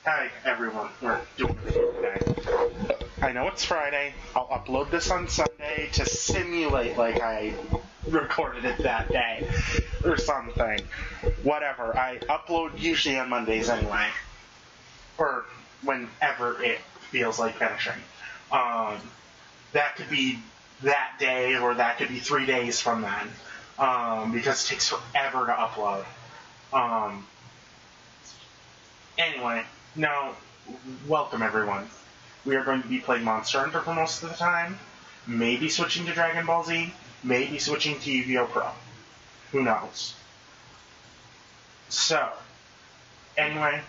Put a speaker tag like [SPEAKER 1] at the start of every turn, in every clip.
[SPEAKER 1] Hi, everyone. We're doing this today. I know it's Friday. I'll upload this on Sunday to simulate like I recorded it that day or something. Whatever. I upload usually on Mondays anyway. Or whenever it feels like finishing. That could be that day or that could be 3 days from then. Because it takes forever to upload. Anyway, now, welcome everyone. We are going to be playing Monster Hunter for most of the time. Maybe switching to Dragon Ball Z. Maybe switching to Yu-Gi-Oh! Pro. Who knows? So, anyway,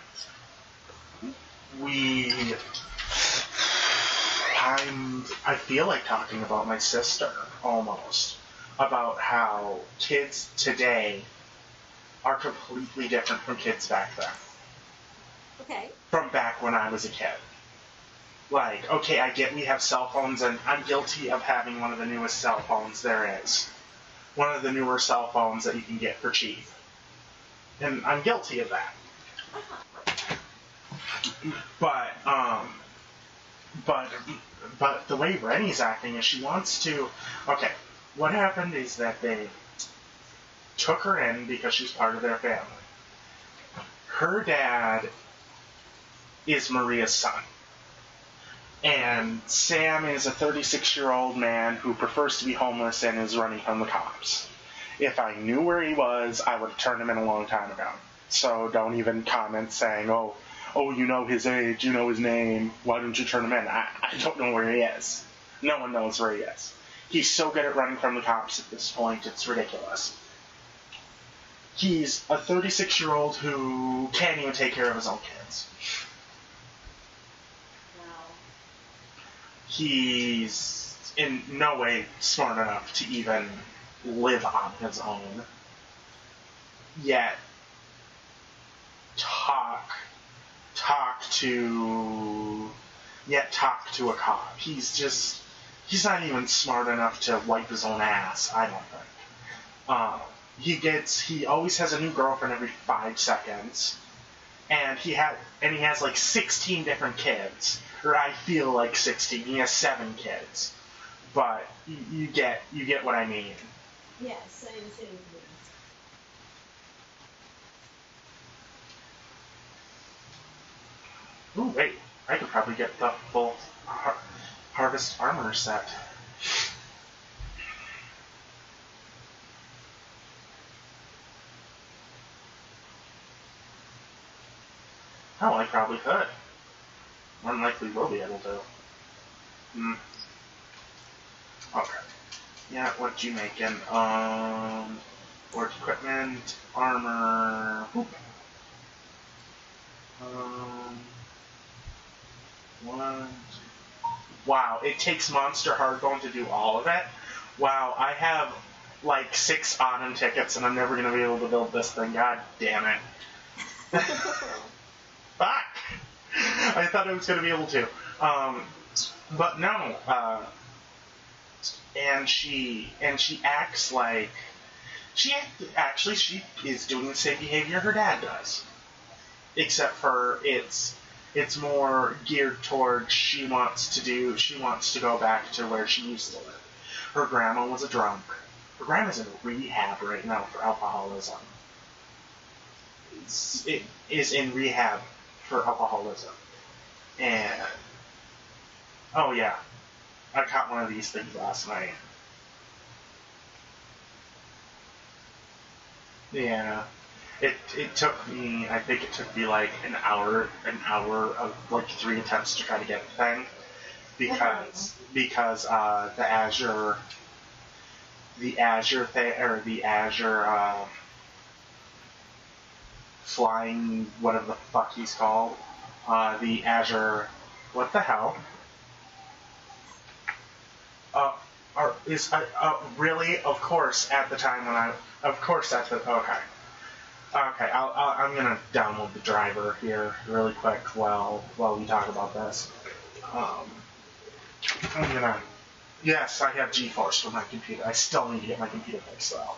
[SPEAKER 1] I feel like talking about my sister, almost. About how kids today are completely different from kids back then.
[SPEAKER 2] Okay.
[SPEAKER 1] From back when I was a kid. Like, okay, I get we have cell phones, and I'm guilty of having one of the newest cell phones there is. One of the newer cell phones that you can get for cheap. And I'm guilty of that. But the way Rennie's acting is she wants to... Okay, what happened is that they took her in because she's part of their family. Her dad is Maria's son. And Sam is a 36-year-old man who prefers to be homeless and is running from the cops. If I knew where he was, I would have turned him in a long time ago. So don't even comment saying, oh, you know his age, you know his name, why don't you turn him in? I don't know where he is. No one knows where he is. He's so good at running from the cops at this point, it's ridiculous. He's a 36-year-old who can't even take care of his own kids. He's in no way smart enough to even live on his own. Yet, talk to a cop. He's not even smart enough to wipe his own ass, I don't think. He always has a new girlfriend every 5 seconds. And he has like 16 different kids. Or I feel like 16. He has 7 kids. But you get what I mean.
[SPEAKER 2] Yes, I understand what you mean.
[SPEAKER 1] Ooh, wait. I could probably get the full Harvest Armor set. Oh, I probably could. More than likely will be able to. Okay. Yeah, what you making? Work equipment, armor. Whoop. One. Wow, it takes Monster Hardbone to do all of it. Wow, I have like 6 Autumn tickets, and I'm never gonna be able to build this thing. God damn it. Fuck! I thought I was going to be able to. But no. And she acts like... She is doing the same behavior her dad does. Except for it's more geared towards she wants to go back to where she used to live. Her grandma was a drunk. Her grandma's in rehab right now for alcoholism. It is in rehab for alcoholism. And, oh yeah, I caught one of these things last night. Yeah, it took me, I think it took me like an hour of like 3 attempts to try to get the thing. Because the Azure flying, whatever the fuck he's called, the Azure, what the hell? Really? Of course, at the time when okay. Okay, I'm gonna download the driver here really quick while we talk about this. Yes, I have GeForce for my computer. I still need to get my computer fixed though.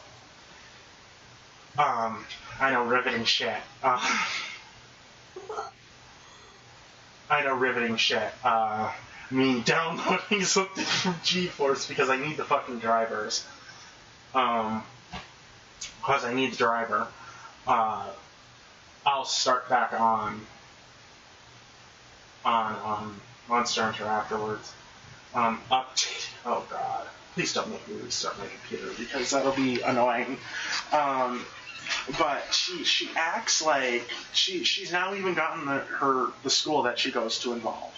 [SPEAKER 1] I know, riveting shit. kind of riveting shit. Me downloading something from GeForce because I need the fucking drivers. Because I need the driver. I'll start back on Monster Hunter afterwards. Update. Oh god. Please don't make me restart my computer because that'll be annoying. But she acts like she's now even gotten the school that she goes to involved.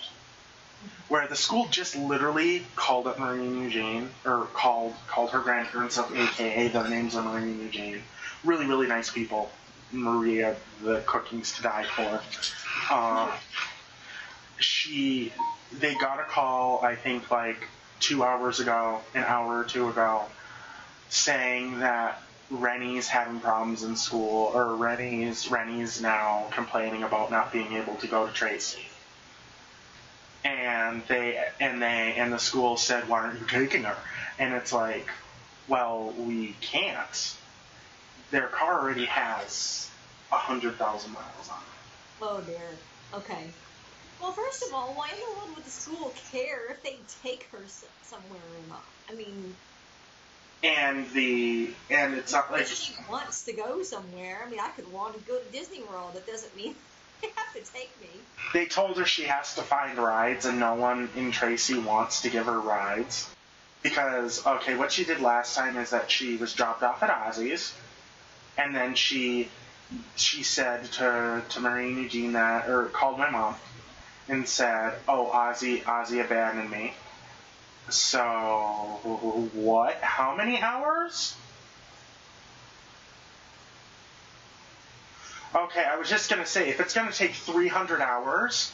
[SPEAKER 1] Where the school just literally called up Marie and Eugene, or called her grandparents up, aka their names are Marie and Eugene. Really, really nice people. Maria, the cooking's to die for. They got a call, I think like 2 hours ago, an hour or two ago, saying that Rennie's having problems in school, or Rennie's now complaining about not being able to go to Tracy. And the school said, why aren't you taking her? And it's like, well, we can't. Their car already has 100,000 miles on it.
[SPEAKER 2] Oh dear. Okay. Well, first of all, why in the world would the school care if they take her somewhere or not? I mean...
[SPEAKER 1] And it's not like...
[SPEAKER 2] If she wants to go somewhere, I mean, I could want to go to Disney World. That doesn't mean they have to take me.
[SPEAKER 1] They told her she has to find rides, and no one in Tracy wants to give her rides. Because, okay, what she did last time is that she was dropped off at Ozzy's, and then she said to Marie and Eugene that, or called my mom, and said, oh, Ozzy abandoned me. So, what? How many hours? Okay, I was just going to say, if it's going to take 300 hours...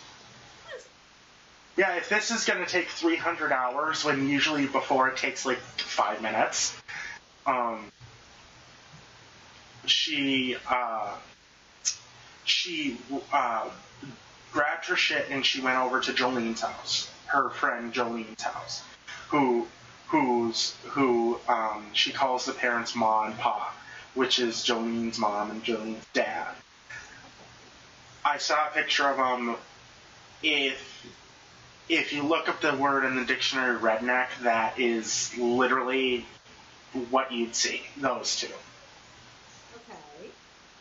[SPEAKER 1] Yeah, if this is going to take 300 hours, when usually before it takes like 5 minutes, she grabbed her shit and she went over to Jolene's house, her friend Jolene's house, who she calls the parents Ma and Pa, which is Jolene's mom and Jolene's dad. I saw a picture of them. If you look up the word in the dictionary, redneck, that is literally what you'd see, those two.
[SPEAKER 2] Okay.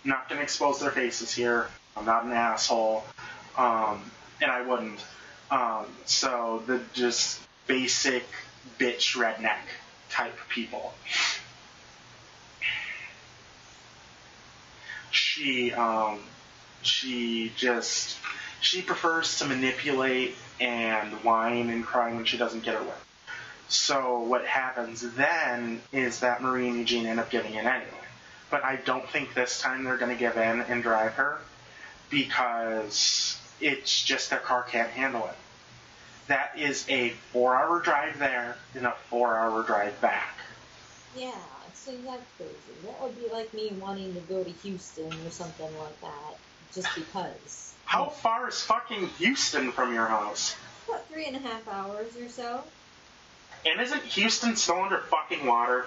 [SPEAKER 1] Not going to expose their faces here. I'm not an asshole. And I wouldn't. So the just basic bitch redneck type people. She prefers to manipulate and whine and cry when she doesn't get her way. So what happens then is that Marie and Eugene end up giving in anyway. But I don't think this time they're going to give in and drive her, because it's just their car can't handle it. That is a 4-hour drive there and a 4-hour drive back.
[SPEAKER 2] Yeah, it seems like crazy. That would be like me wanting to go to Houston or something like that, just because.
[SPEAKER 1] How far is fucking Houston from your house?
[SPEAKER 2] About 3.5 hours or so.
[SPEAKER 1] And isn't Houston still under fucking water?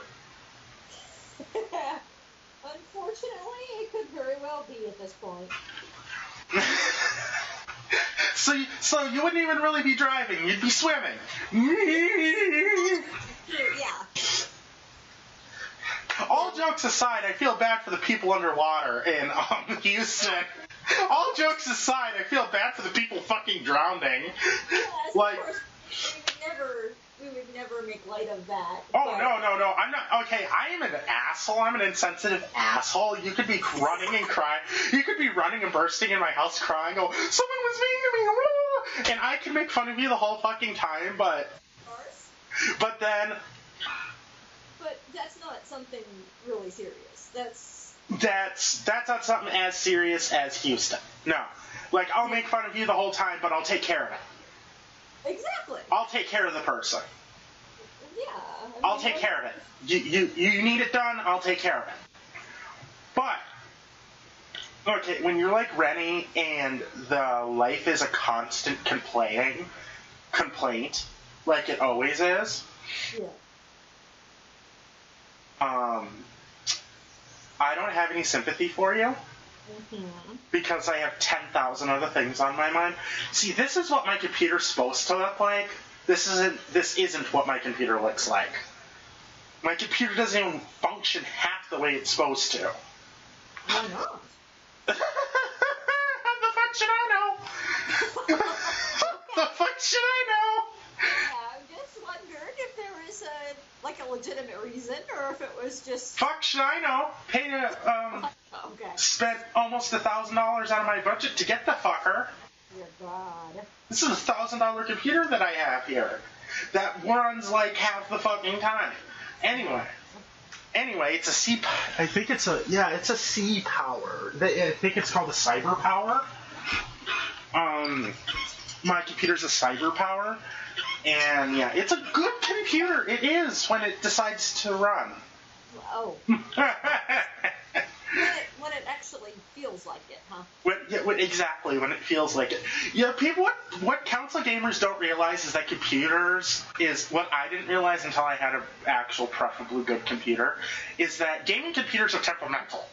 [SPEAKER 2] Unfortunately, it could very well be at this point.
[SPEAKER 1] So you wouldn't even really be driving, you'd be swimming.
[SPEAKER 2] Yeah.
[SPEAKER 1] All jokes aside, I feel bad for the people underwater in Houston. All jokes aside, I feel bad for the people fucking drowning.
[SPEAKER 2] Yes,
[SPEAKER 1] like,
[SPEAKER 2] of course, we would never make light of that.
[SPEAKER 1] Oh, but... no, I'm not, okay, I am an asshole, I'm an insensitive asshole. You could be running and crying, you could be running and bursting in my house crying, someone was mean to me, and I can make fun of you the whole fucking time, but then...
[SPEAKER 2] But that's not something really serious. That's
[SPEAKER 1] not something as serious as Houston. No. Like, I'll make fun of you the whole time, but I'll take care of it.
[SPEAKER 2] Exactly.
[SPEAKER 1] I'll take care of the person.
[SPEAKER 2] Yeah.
[SPEAKER 1] I'll take care of it. You need it done, I'll take care of it. But, okay, when you're like Rennie and the life is a constant complaint, like it always is.
[SPEAKER 2] Yeah.
[SPEAKER 1] I don't have any sympathy for you.
[SPEAKER 2] Mm-hmm.
[SPEAKER 1] Because I have 10,000 other things on my mind. See, this is what my computer's supposed to look like. This isn't what my computer looks like. My computer doesn't even function half the way it's supposed to.
[SPEAKER 2] Why not?
[SPEAKER 1] The fuck should I know? The fuck should I know?
[SPEAKER 2] Yeah, I just wondered if there was a legitimate reason, or if it was just.
[SPEAKER 1] Fuck should I know? Paid
[SPEAKER 2] Okay.
[SPEAKER 1] spent almost $1,000 out of my budget to get the fucker.
[SPEAKER 2] Dear God.
[SPEAKER 1] This is a $1,000 computer that I have here that runs like half the fucking time. Anyway, it's a C. I think it's a C power. I think it's called a Cyber Power. My computer's a Cyber Power, and yeah, it's a good computer. It is when it decides to run.
[SPEAKER 2] Oh. When it actually feels like it, huh?
[SPEAKER 1] Exactly, when it feels like it. Yeah, people. What console gamers don't realize is that computers is what I didn't realize until I had an actual, preferably good computer, is that gaming computers are temperamental.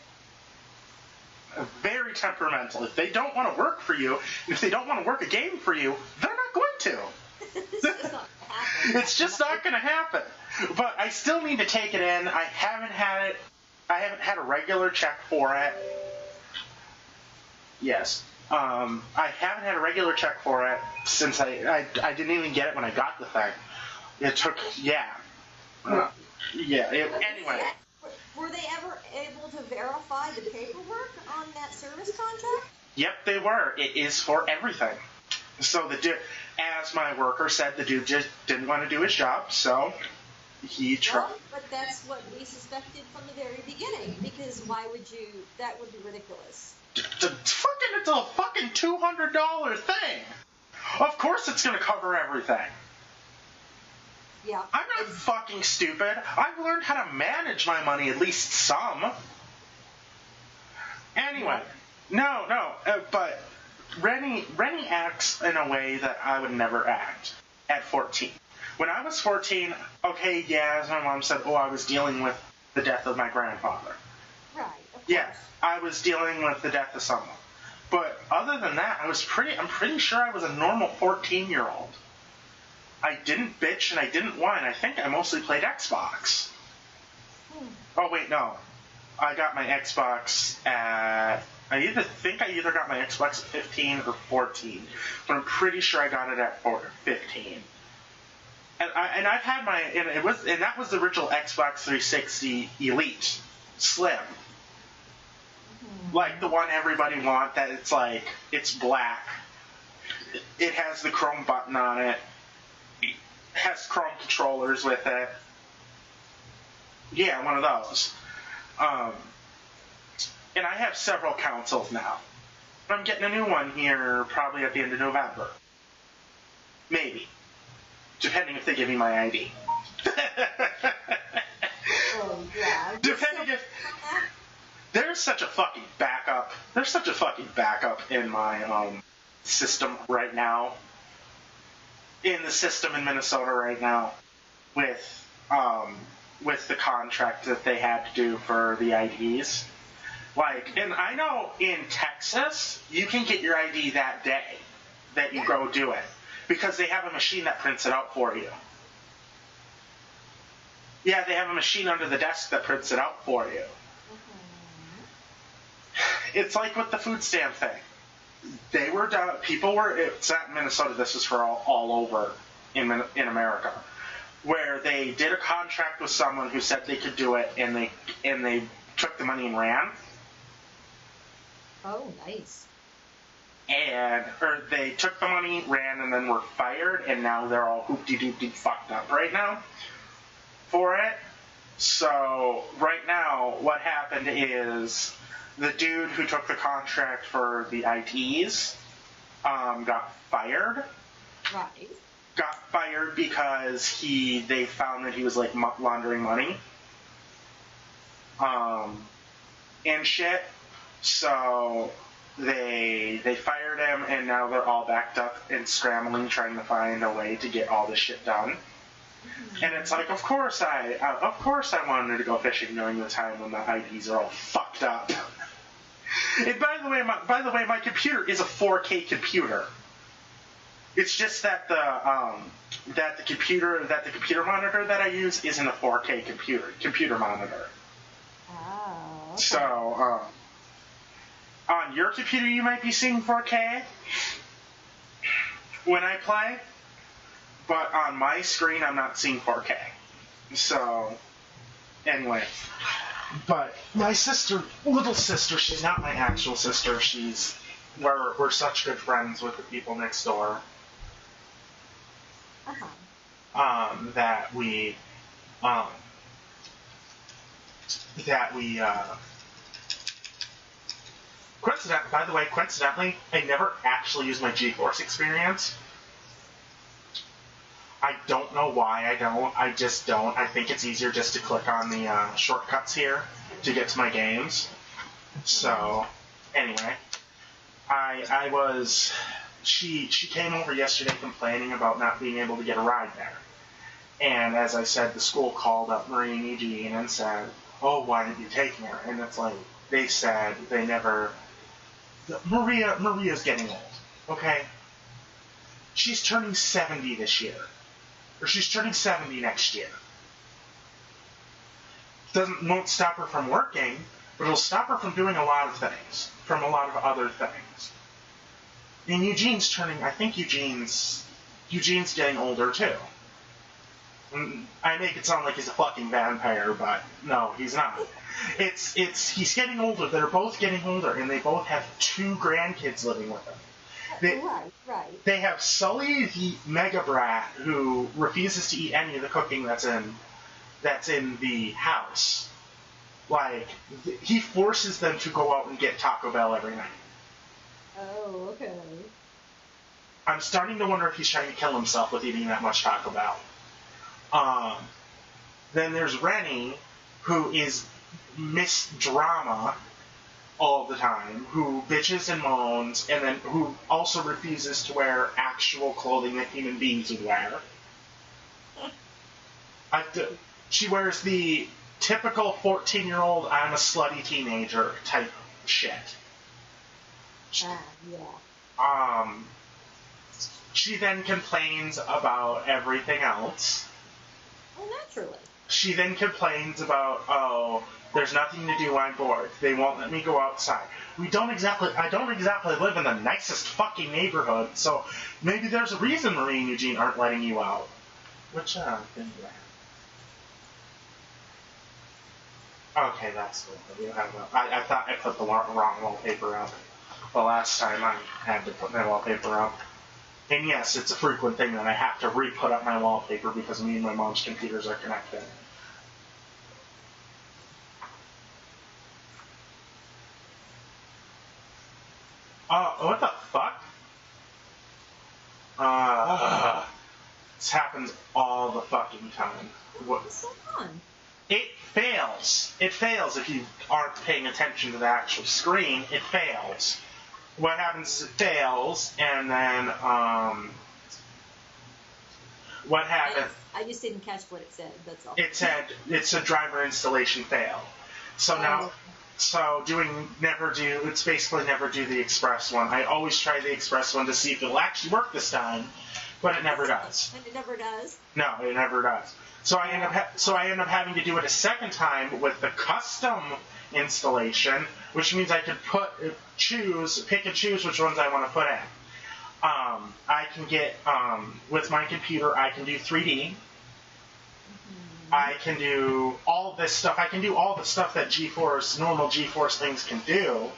[SPEAKER 1] Very temperamental. If they don't want to work for you, if they don't want to work a game for you, they're not going to.
[SPEAKER 2] It's just not gonna happen.
[SPEAKER 1] It's just not going to happen. But I still need to take it in. I haven't had a regular check for it. Yes. I haven't had a regular check for it since I didn't even get it when I got the thing. It took, yeah. Anyway.
[SPEAKER 2] Were they ever able to verify the paperwork on that service contract?
[SPEAKER 1] Yep, they were. It is for everything. So as my worker said, the dude just didn't want to do his job, so he tried.
[SPEAKER 2] Well, but that's what we suspected from the very beginning, because why would you, that would be ridiculous.
[SPEAKER 1] It's a fucking $200 thing. Of course it's going to cover everything.
[SPEAKER 2] Yeah.
[SPEAKER 1] I'm not fucking stupid. I've learned how to manage my money, at least some. Anyway, but Rennie acts in a way that I would never act at 14. When I was 14, okay, yeah, as my mom said, I was dealing with the death of my grandfather.
[SPEAKER 2] Right, of course.
[SPEAKER 1] Yeah, I was dealing with the death of someone. But other than that, I'm pretty sure I was a normal 14-year-old. I didn't bitch and I didn't whine. I think I mostly played Xbox. Oh, wait, no. I got my Xbox at... I either got my Xbox at 15 or 14. But I'm pretty sure I got it at 15. And I've had my... And that was the original Xbox 360 Elite. Slim. Like the one everybody wants, that it's black. It has the Chrome button on it. Has Chrome controllers with it. Yeah, one of those. And I have several consoles now. I'm getting a new one here probably at the end of November. Maybe. Depending if they give me my ID.
[SPEAKER 2] Oh, yeah.
[SPEAKER 1] Depending if... There's such a fucking backup. There's such a fucking backup in my system right now. In the system in Minnesota right now, with the contract that they had to do for the IDs. And I know in Texas, you can get your ID that day that you go do it, because they have a machine that prints it out for you. Yeah, they have a machine under the desk that prints it out for you. It's like with the food stamp thing. They were done. It's not in Minnesota. This is for all over in America, where they did a contract with someone who said they could do it, and they took the money and ran.
[SPEAKER 2] Oh, nice.
[SPEAKER 1] Or they took the money, ran, and then were fired, and now they're all hoopty-doopty fucked up right now for it. So right now, what happened is the dude who took the contract for the IDs got fired.
[SPEAKER 2] Right.
[SPEAKER 1] Got fired because they found that he was laundering money. And shit. So they fired him, and now they're all backed up and scrambling, trying to find a way to get all this shit done. And it's like, of course I wanted to go fishing during the time when the IDs are all fucked up. And by the way, my computer is a 4K computer. It's just that the computer monitor that I use isn't a 4K computer monitor.
[SPEAKER 2] Oh. Okay.
[SPEAKER 1] So, on your computer you might be seeing 4K when I play, but on my screen I'm not seeing 4K. So, anyway. But my little sister, she's not my actual sister. We're such good friends with the people next door. That we coincidentally, I never actually used my GeForce experience. I don't know why I don't. I just don't. I think it's easier just to click on the shortcuts here to get to my games. So, anyway, she came over yesterday complaining about not being able to get a ride there. And as I said, the school called up Marie and Eugene and said, oh, why didn't you take her? And it's like, they said they never... Maria's getting old, okay? She's turning 70 this year. Or she's turning 70 next year. Won't stop her from working, but it'll stop her from doing a lot of things. From a lot of other things. And Eugene's turning... I think Eugene's getting older, too. I make it sound like he's a fucking vampire, but no, he's not. He's getting older. They're both getting older, and they both have 2 grandkids living with them.
[SPEAKER 2] Right.
[SPEAKER 1] They have Sully the mega brat who refuses to eat any of the cooking that's in the house. Like, he forces them to go out and get Taco Bell every night.
[SPEAKER 2] Oh, okay.
[SPEAKER 1] I'm starting to wonder if he's trying to kill himself with eating that much Taco Bell. Then there's Rennie, who is Miss Drama all the time, who bitches and moans, and then who also refuses to wear actual clothing that human beings would wear. She wears the typical 14-year-old I'm a slutty teenager type shit.
[SPEAKER 2] Yeah.
[SPEAKER 1] She then complains about everything else.
[SPEAKER 2] Well, naturally.
[SPEAKER 1] She then complains about, oh, there's nothing to do, I'm bored. They won't let me go outside. I don't exactly live in the nicest fucking neighborhood, so maybe there's a reason Marie and Eugene aren't letting you out. Which, anyway. Okay, that's good. I thought I put the wrong wallpaper up. The last time I had to put my wallpaper up. And yes, it's a frequent thing that I have to re-put up my wallpaper because me and my mom's computers are connected. What the fuck? This happens all the fucking time.
[SPEAKER 2] What's going on?
[SPEAKER 1] It fails. It fails if you aren't paying attention to the actual screen. It fails. What happens is it fails, and then, what happened?
[SPEAKER 2] I just didn't catch what it said, that's all.
[SPEAKER 1] It said, it's a driver installation fail. So now, it's basically never do the express one. I always try the express one to see if it'll actually work this time, but it never does.
[SPEAKER 2] And it never does?
[SPEAKER 1] No, it never does. So I end up having to do it a second time with the custom installation, which means I could pick and choose which ones I want to put in. I can get, with my computer, I can do 3D. I can do all this stuff. I can do all the stuff that normal GeForce things can do.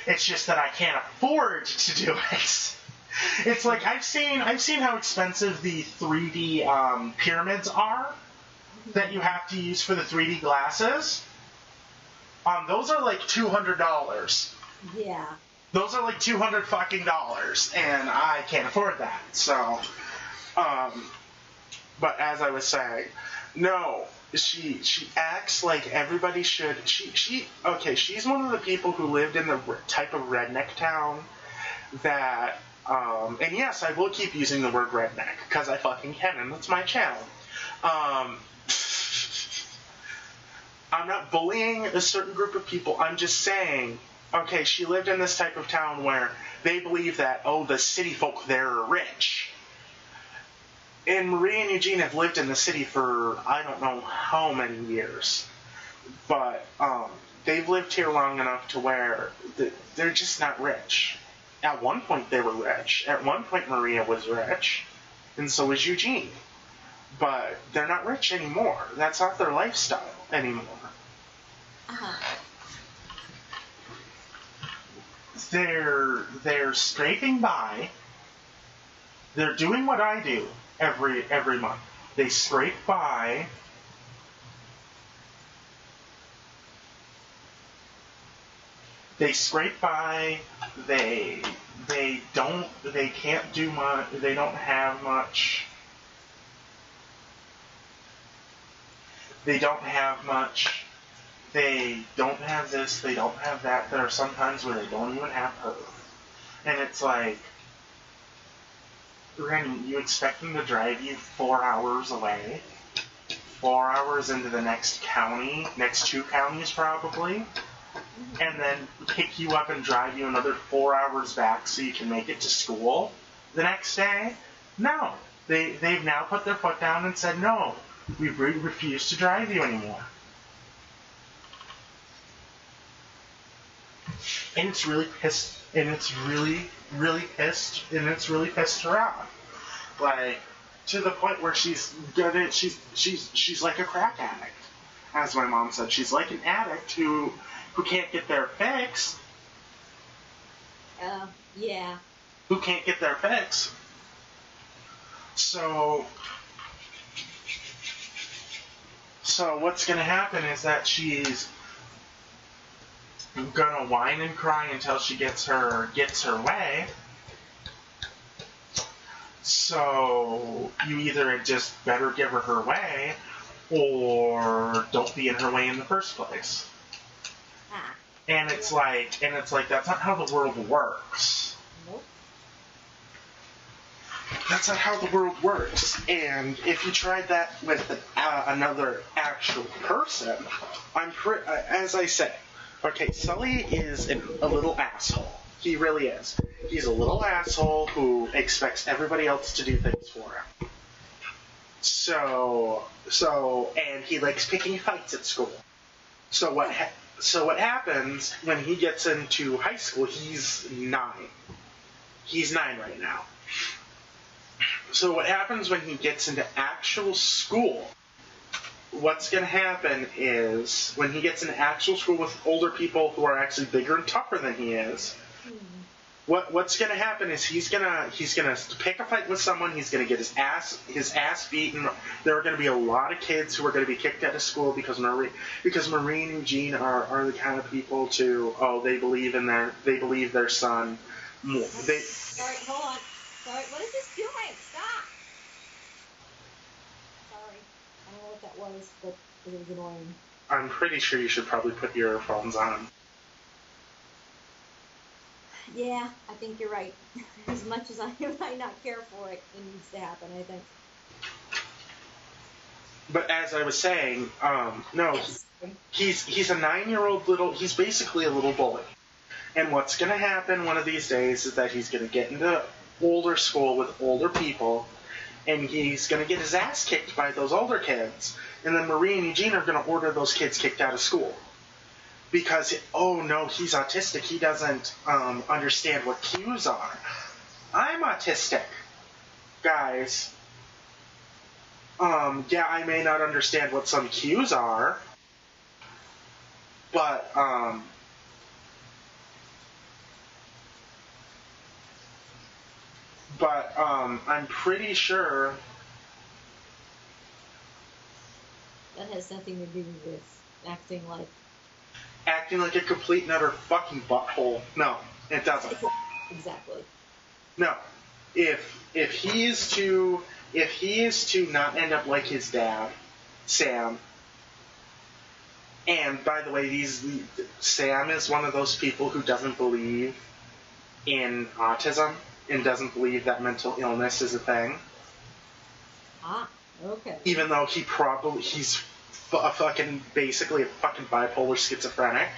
[SPEAKER 1] It's just that I can't afford to do it. It's like I've seen how expensive the 3D pyramids are that you have to use for the 3D glasses. Those are like $200.
[SPEAKER 2] Yeah.
[SPEAKER 1] Those are like $200 fucking dollars, and I can't afford that. So, but as I was saying, no, she acts like everybody should. She's one of the people who lived in the type of redneck town that, and yes, I will keep using the word redneck because I fucking can, and that's my channel. I'm not bullying a certain group of people. I'm just saying Okay, she lived in this type of town where they believe that, oh, the city folk there are rich. And Marie and Eugene have lived in the city for I don't know how many years. But they've lived here long enough to where they're just not rich. At one point they were rich. At one point Maria was rich. And so was Eugene. But they're not rich anymore. That's not their lifestyle anymore.
[SPEAKER 2] Uh-huh.
[SPEAKER 1] They're scraping by. They're doing what I do every month. They scrape by. They scrape by. They can't do much. They don't have much. They don't have much. They don't have this. They don't have that. There are some times where they don't even have her. And it's like, Ren, you expect them to drive you 4 hours away? 4 hours into the next county, next 2 counties probably, and then pick you up and drive you another 4 hours back so you can make it to school the next day? No. They've now put their foot down and said, no, we refuse to drive you anymore. And it's really pissed, and it's really pissed her off. Like, to the point where she's like a crack addict. As my mom said, she's like an addict who can't get their fix.
[SPEAKER 2] Yeah.
[SPEAKER 1] Who can't get their fix. So what's gonna happen is that she's gonna whine and cry until she gets her way. So you either just better give her way, or don't be in her way in the first place.
[SPEAKER 2] Ah.
[SPEAKER 1] And it's like that's not how the world works.
[SPEAKER 2] Nope.
[SPEAKER 1] That's not how the world works. And if you tried that with another actual person, as I say, okay, Sully is a little asshole. He really is. He's a little asshole who expects everybody else to do things for him. And he likes picking fights at school. So what happens when he gets into high school? He's 9. He's 9 right now. So what happens when he gets into actual school? What's going to happen is when he gets into actual school with older people who are actually bigger and tougher than he is, what's going to happen is he's gonna pick a fight with someone. He's going to get his ass beaten. There are going to be a lot of kids who are going to be kicked out of school because Marie and Eugene are the kind of people they believe their son more.
[SPEAKER 2] Sorry, hold on. Sorry, what is this doing? Stop! Sorry, I don't know what that was, but it was annoying.
[SPEAKER 1] I'm pretty sure you should probably put your earphones on.
[SPEAKER 2] Yeah, I think you're right. As much as I might not care for it, it needs to happen, I think.
[SPEAKER 1] But as I was saying, no,
[SPEAKER 2] Yes.
[SPEAKER 1] he's a 9-year-old he's basically a little bully. And what's going to happen one of these days is that he's going to get into older school with older people, and he's going to get his ass kicked by those older kids. And then Marie and Eugene are going to order those kids kicked out of school. Because, oh no, he's autistic. He doesn't understand what cues are. I'm autistic, guys. Yeah, I may not understand what some cues are, but, I'm pretty sure
[SPEAKER 2] That has nothing to do with acting like
[SPEAKER 1] a complete and utter fucking butthole. No, it doesn't.
[SPEAKER 2] Exactly.
[SPEAKER 1] No. If he is to not end up like his dad, Sam, and by the way, Sam is one of those people who doesn't believe in autism and doesn't believe that mental illness is a thing.
[SPEAKER 2] Ah, okay.
[SPEAKER 1] Even though he's basically a fucking bipolar schizophrenic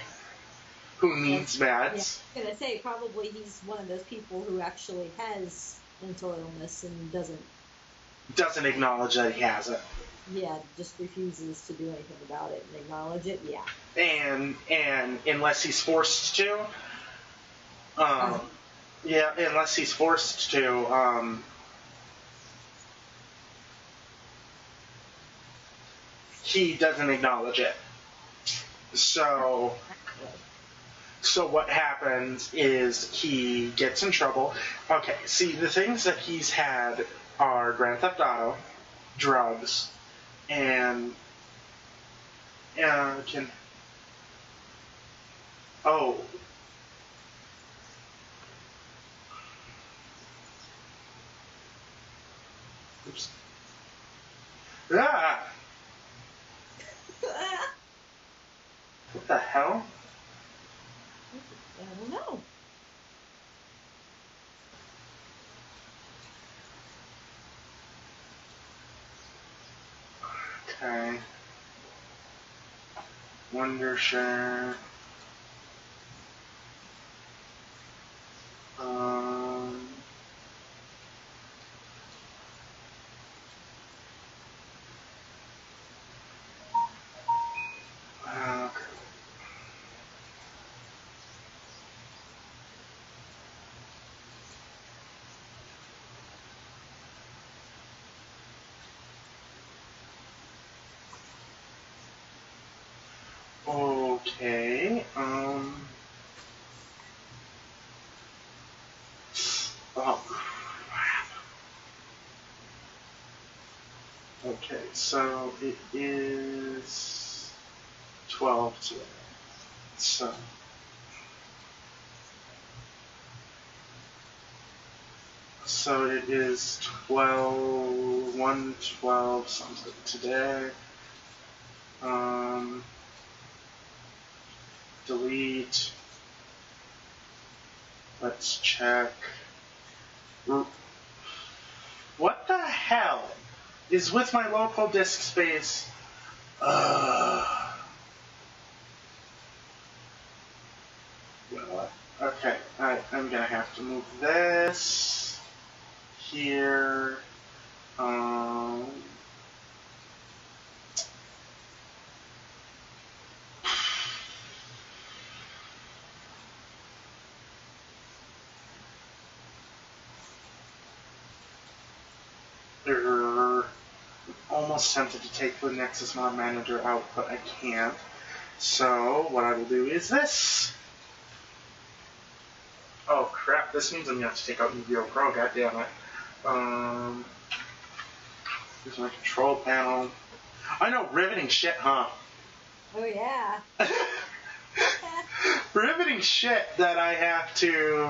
[SPEAKER 1] who needs meds.
[SPEAKER 2] Yeah, I was gonna say probably he's one of those people who actually has mental illness and
[SPEAKER 1] Doesn't acknowledge that he has it.
[SPEAKER 2] Yeah, just refuses to do anything about it and acknowledge it. Yeah.
[SPEAKER 1] And unless he's forced to, unless he's forced to, he doesn't acknowledge it. So what happens is he gets in trouble. Okay, see, the things that he's had are Grand Theft Auto, drugs, and oops. Ah! What the hell?
[SPEAKER 2] I don't know.
[SPEAKER 1] Okay. Wondershare. Okay, oh crap. Okay, so it is 12 today. So it is 1:12 something today. Delete. Let's check. What the hell is with my local disk space? Well, okay, I'm gonna have to move this here. Almost tempted to take the Nexus Mod Manager out, but I can't. So what I will do is this. Oh crap! This means I'm gonna have to take out Yu-Gi-Oh! Pro. God damn it. Here's my control panel. I know, riveting shit, huh?
[SPEAKER 2] Oh yeah.
[SPEAKER 1] Riveting shit that I have to.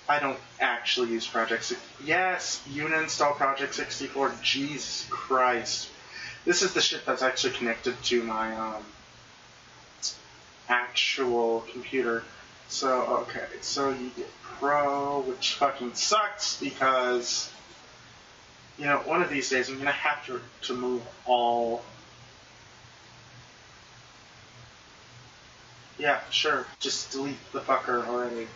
[SPEAKER 1] I don't actually use Project 64. Yes, uninstall Project 64. Jesus Christ. This is the shit that's actually connected to my actual computer. So, okay, so you get Pro, which fucking sucks because, you know, one of these days I'm going to have to move all. Yeah, sure, just delete the fucker already.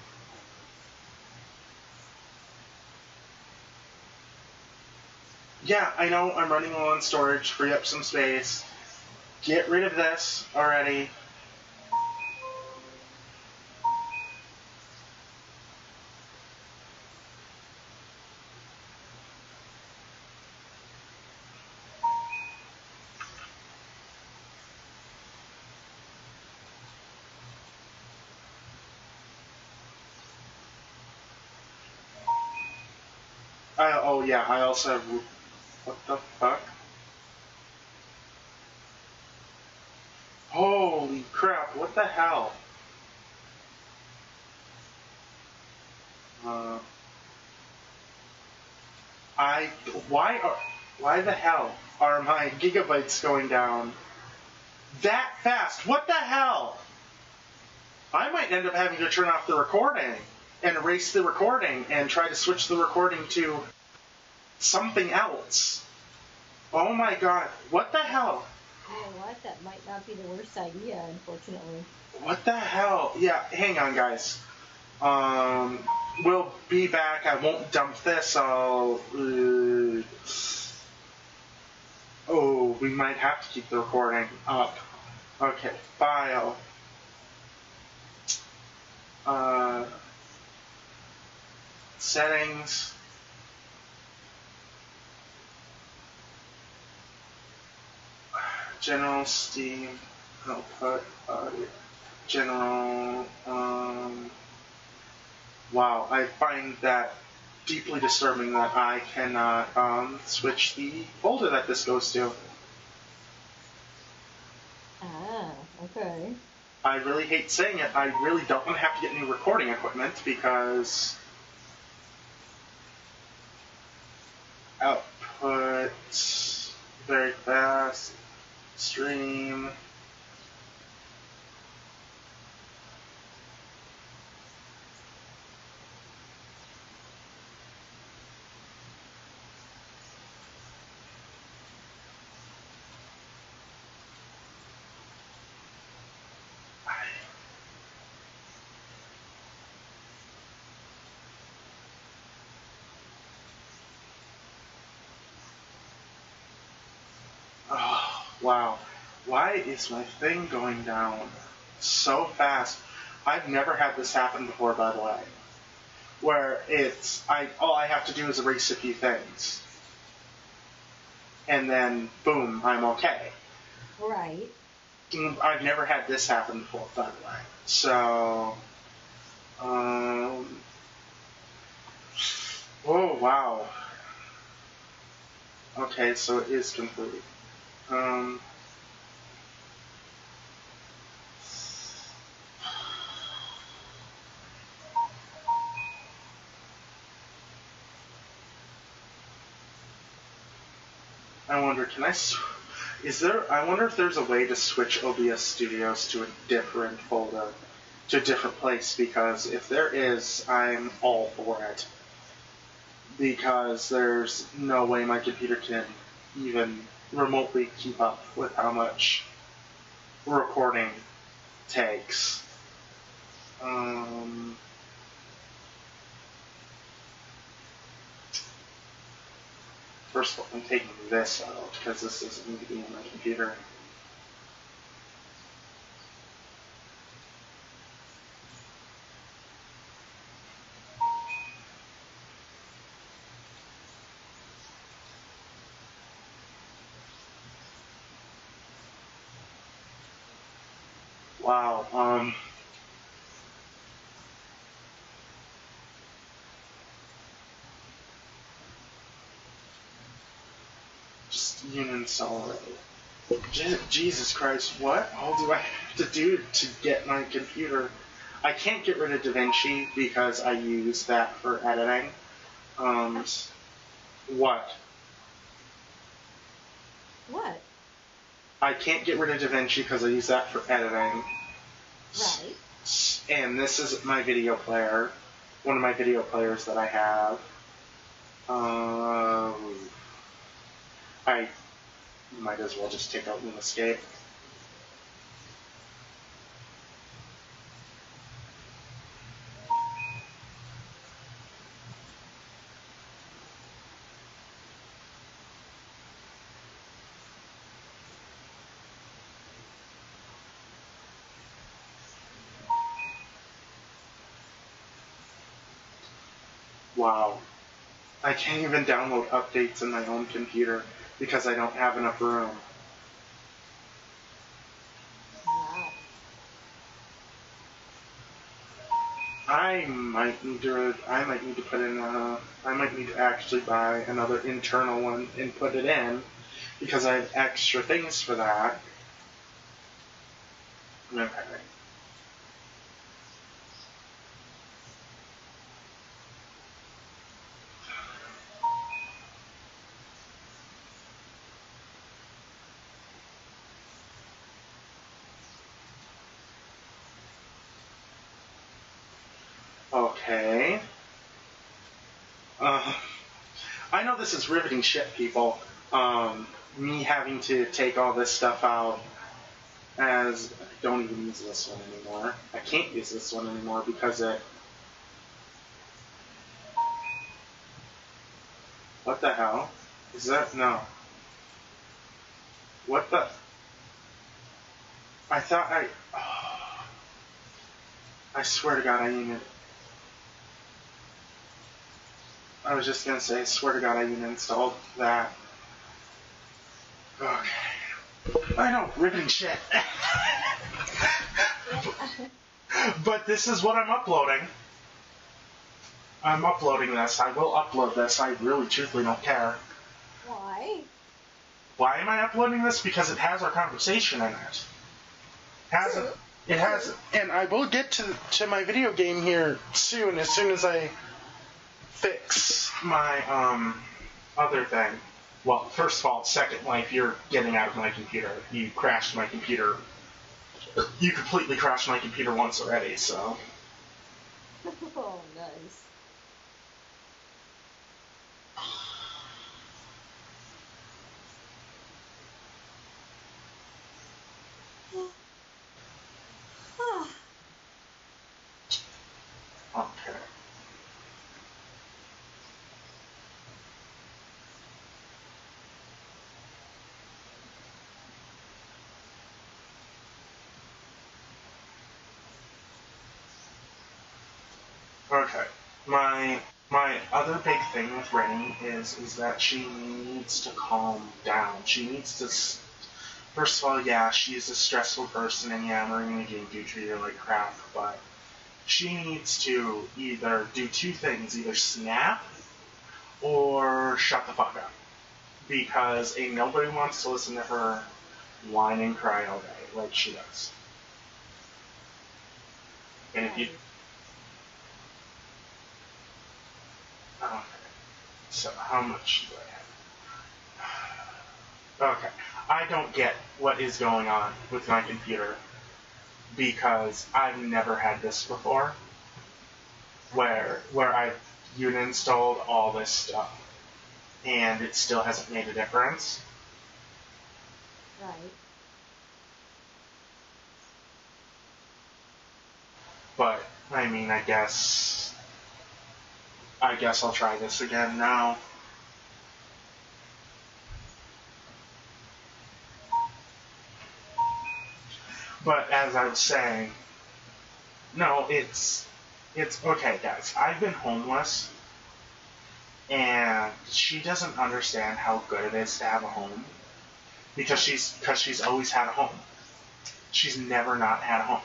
[SPEAKER 1] Yeah, I know I'm running low on storage, free up some space. Get rid of this already. Oh yeah, I also have. What the fuck? Holy crap, what the hell? Why the hell are my gigabytes going down that fast? What the hell? I might end up having to turn off the recording and erase the recording and try to switch the recording to something else. Oh my god, what the hell?
[SPEAKER 2] You know what? That might not be the worst idea, unfortunately.
[SPEAKER 1] What the hell? Yeah, hang on, guys. We'll be back. I won't dump this. Oh, we might have to keep the recording up. Okay, file. Settings. General Steam. Output. General. Wow, I find that deeply disturbing that I cannot switch the folder that this goes to.
[SPEAKER 2] Ah, okay.
[SPEAKER 1] I really hate saying it. I really don't want to have to get new recording equipment because output very fast, stream. Oh, wow. Why is my thing going down so fast? I've never had this happen before, by the way. Where all I have to do is erase a few things. And then, boom, I'm okay.
[SPEAKER 2] Right.
[SPEAKER 1] I've never had this happen before, by the way. So, oh, wow. Okay, so it is complete. I wonder, I wonder if there's a way to switch OBS Studios to a different folder, to a different place, because if there is, I'm all for it. Because there's no way my computer can even remotely keep up with how much recording takes. First of all, I'm taking this out because this doesn't need to be on my computer. Wow, just uninstall it. Jesus Christ, what all do I have to do to get my computer? I can't get rid of DaVinci because I use that for editing. What?
[SPEAKER 2] What?
[SPEAKER 1] I can't get rid of DaVinci because I use that for editing.
[SPEAKER 2] Right.
[SPEAKER 1] And this is my video player. One of my video players that I have. I might as well just take out Escape. Wow. I can't even download updates in my own computer because I don't have enough room.
[SPEAKER 2] Wow.
[SPEAKER 1] I might need to put in I might need to actually buy another internal one and put it in because I have extra things for that. Okay. Okay. I know this is riveting shit, people, me having to take all this stuff out as I don't even use this one anymore. I can't use this one anymore because it... What the hell? Is that... No. What the... I thought I... Oh. I swear to God I even... I was just gonna say, I swear to God I even installed that. Okay. I know, riveting shit. But this is what I'm uploading. I'm uploading this. I will upload this. I really truthfully don't care.
[SPEAKER 2] Why?
[SPEAKER 1] Why am I uploading this? Because it has our conversation in it. It has, and I will get to my video game here soon as I fix my other thing. Well, first of all, Second Life, you're getting out of my computer. You crashed my computer. You completely crashed my computer once already, so.
[SPEAKER 2] Oh, nice.
[SPEAKER 1] Okay. Okay. My other big thing with Rennie is that she needs to calm down. She needs to. First of all, yeah, she's a stressful person, and yeah, Marina Game do treat her like crap, but she needs to either do two things: either snap or shut the fuck up, because ain't nobody wants to listen to her whine and cry all day like she does. And if you... Okay. So how much do I have? Okay. I don't get what is going on with my computer because I've never had this before where I've unit installed all this stuff and it still hasn't made a difference.
[SPEAKER 2] Right.
[SPEAKER 1] But, I mean, I guess I'll try this again now. But as I was saying, no, it's okay, guys. I've been homeless, and she doesn't understand how good it is to have a home because she's always had a home. She's never not had a home.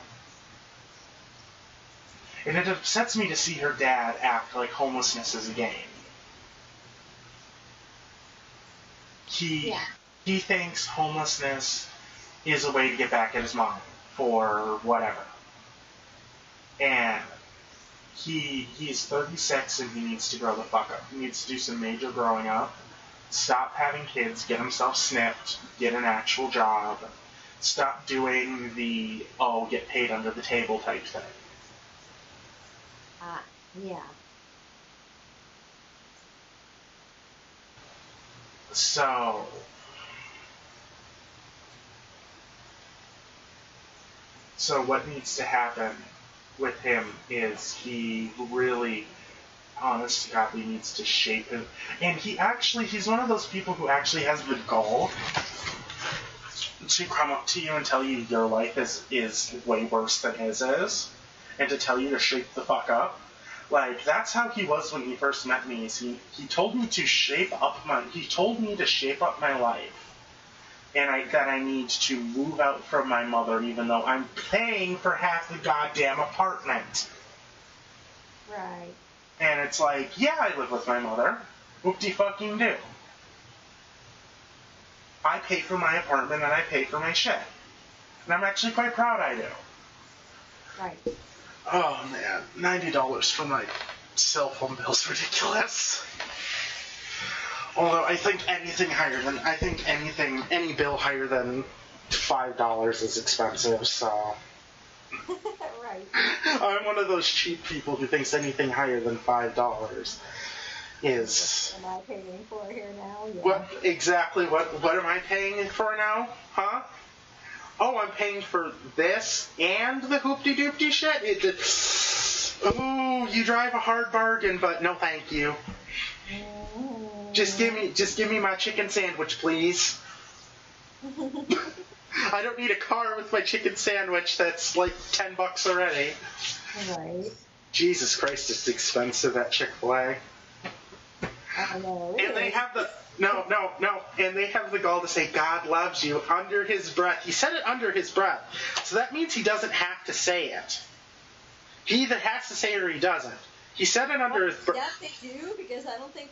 [SPEAKER 1] And it upsets me to see her dad act like homelessness is a game. He thinks homelessness is a way to get back at his mom for whatever. And he's 36 and he needs to grow the fuck up. He needs to do some major growing up. Stop having kids, get himself snipped, get an actual job. Stop doing the, get paid under the table type thing.
[SPEAKER 2] Yeah.
[SPEAKER 1] So what needs to happen with him is he really, honest to God, he needs to shape him. And he's one of those people who actually has the gall to come up to you and tell you your life is way worse than his is, and to tell you to shape the fuck up. Like, that's how he was when he first met me. He told me to shape up my life. And that I need to move out from my mother even though I'm paying for half the goddamn apartment.
[SPEAKER 2] Right.
[SPEAKER 1] And it's like, yeah, I live with my mother. Whoop-de-fucking-do. I pay for my apartment and I pay for my shit. And I'm actually quite proud I do.
[SPEAKER 2] Right.
[SPEAKER 1] Oh, man. $90 for my cell phone bill's ridiculous. Although I think any bill higher than $5 is expensive, so.
[SPEAKER 2] Right.
[SPEAKER 1] I'm one of those cheap people who thinks anything higher than $5 is...
[SPEAKER 2] What am I paying for here now? Yeah.
[SPEAKER 1] What am I paying for now? Huh? Oh, I'm paying for this and the hoopty-doopty shit? Ooh, you drive a hard bargain, but no thank you. Just give me my chicken sandwich, please. I don't need a car with my chicken sandwich that's like $10 already.
[SPEAKER 2] Right.
[SPEAKER 1] Jesus Christ, it's expensive at Chick-fil-A.
[SPEAKER 2] I know.
[SPEAKER 1] And they have the... No. And they have the gall to say, God loves you, under his breath. He said it under his breath. So that means he doesn't have to say it. He either has to say it or he doesn't. He said it under his breath.
[SPEAKER 2] Yeah, they do, because I don't think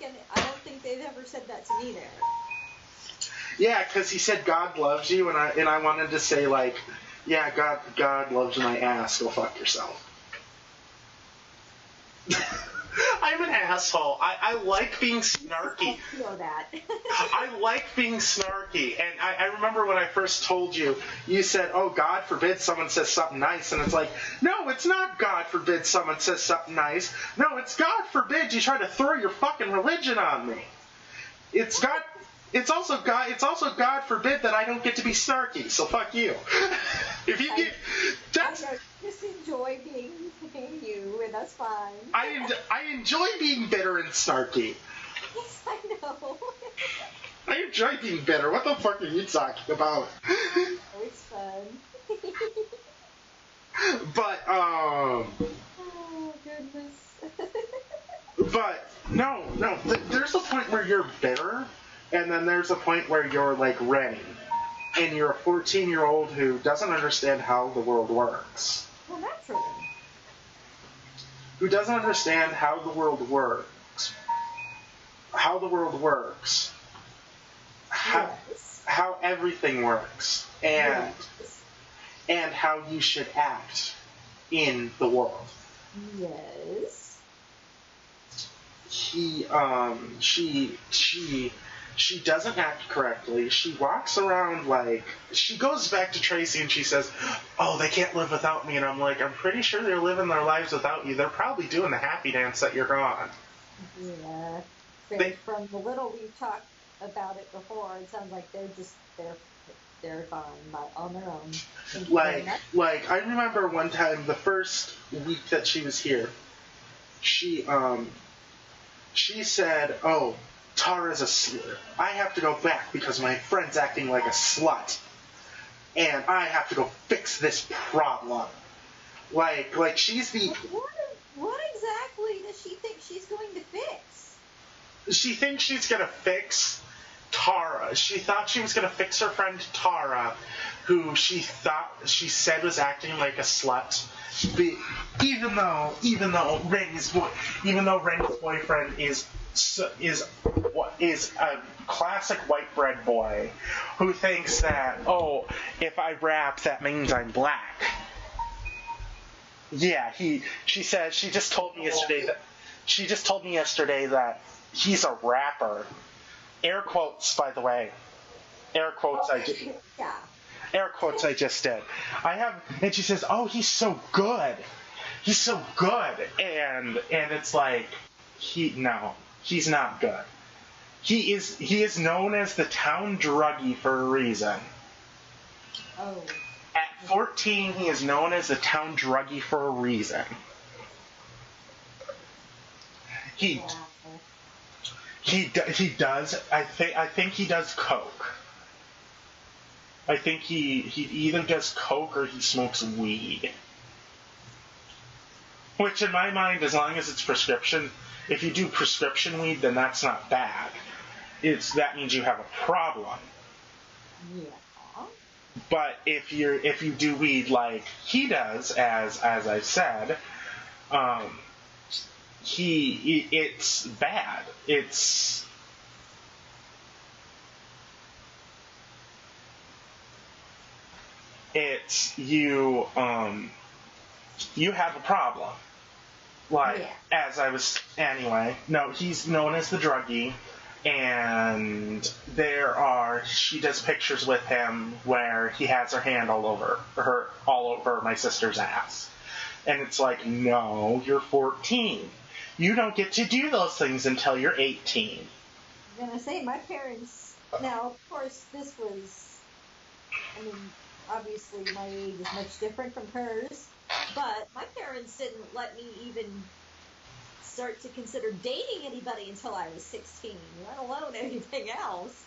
[SPEAKER 2] they've ever said that to me there.
[SPEAKER 1] Yeah, because he said God loves you, and I wanted to say, like, yeah, God loves my ass. Go fuck yourself. I'm an asshole. I like being snarky.
[SPEAKER 2] I know that.
[SPEAKER 1] I like being snarky. And I remember when I first told you, you said, oh, God forbid someone says something nice. And it's like, no, it's not God forbid someone says something nice. No, it's God forbid you try to throw your fucking religion on me. It's also God forbid that I don't get to be snarky. So fuck you. If you get...
[SPEAKER 2] I just enjoy being you, and that's fine.
[SPEAKER 1] I enjoy being bitter and snarky.
[SPEAKER 2] Yes, I know.
[SPEAKER 1] I enjoy being bitter. What the fuck are you talking about?
[SPEAKER 2] Oh, it's fun.
[SPEAKER 1] But,
[SPEAKER 2] Oh, goodness.
[SPEAKER 1] but, no. There's a point where you're bitter, and then there's a point where you're, like, ready. And you're a 14-year-old who doesn't understand how the world works.
[SPEAKER 2] Well, naturally.
[SPEAKER 1] Who doesn't understand how the world works. How the world works. How everything works. And how you should act in the world.
[SPEAKER 2] Yes.
[SPEAKER 1] She doesn't act correctly. She walks around like... She goes back to Tracy and she says, oh, they can't live without me. And I'm like, I'm pretty sure they're living their lives without you. They're probably doing the happy dance that you're gone.
[SPEAKER 2] Yeah. From the little we've talked about it before, it sounds like they're fine on their own.
[SPEAKER 1] Like I remember one time, the first week that she was here, she said, oh, Tara's a slut. I have to go back because my friend's acting like a slut. And I have to go fix this problem. Like she's the...
[SPEAKER 2] What exactly does she think she's going to fix?
[SPEAKER 1] She thinks she's going to fix Tara. She thought she was going to fix her friend Tara, who she said was acting like a slut. Even though Rennie's boyfriend is a classic white bread boy who thinks that, oh, if I rap, that means I'm black. Yeah, she just told me yesterday that he's a rapper. Air quotes, by the way. Air quotes.
[SPEAKER 2] Yeah.
[SPEAKER 1] Air quotes I just did. And she says, oh, he's so good. He's so good. And it's like, he's not good. He is known as the town druggie for a reason.
[SPEAKER 2] Oh.
[SPEAKER 1] At 14, he is known as the town druggie for a reason. He does. I think he does coke. I think he either does coke or he smokes weed. Which, in my mind, as long as it's prescription, if you do prescription weed, then that's not bad. That means you have a problem.
[SPEAKER 2] Yeah.
[SPEAKER 1] But if you do weed like he does, as I said, it's bad. You have a problem. No, he's known as the druggie, and she does pictures with him where he has her hand all over my sister's ass. And it's like, no, you're 14. You don't get to do those things until you're 18.
[SPEAKER 2] I'm gonna say my parents. Now, of course, this was. I mean, obviously, my age is much different from hers, but my parents didn't let me even start to consider dating anybody until I was 16, let alone anything else.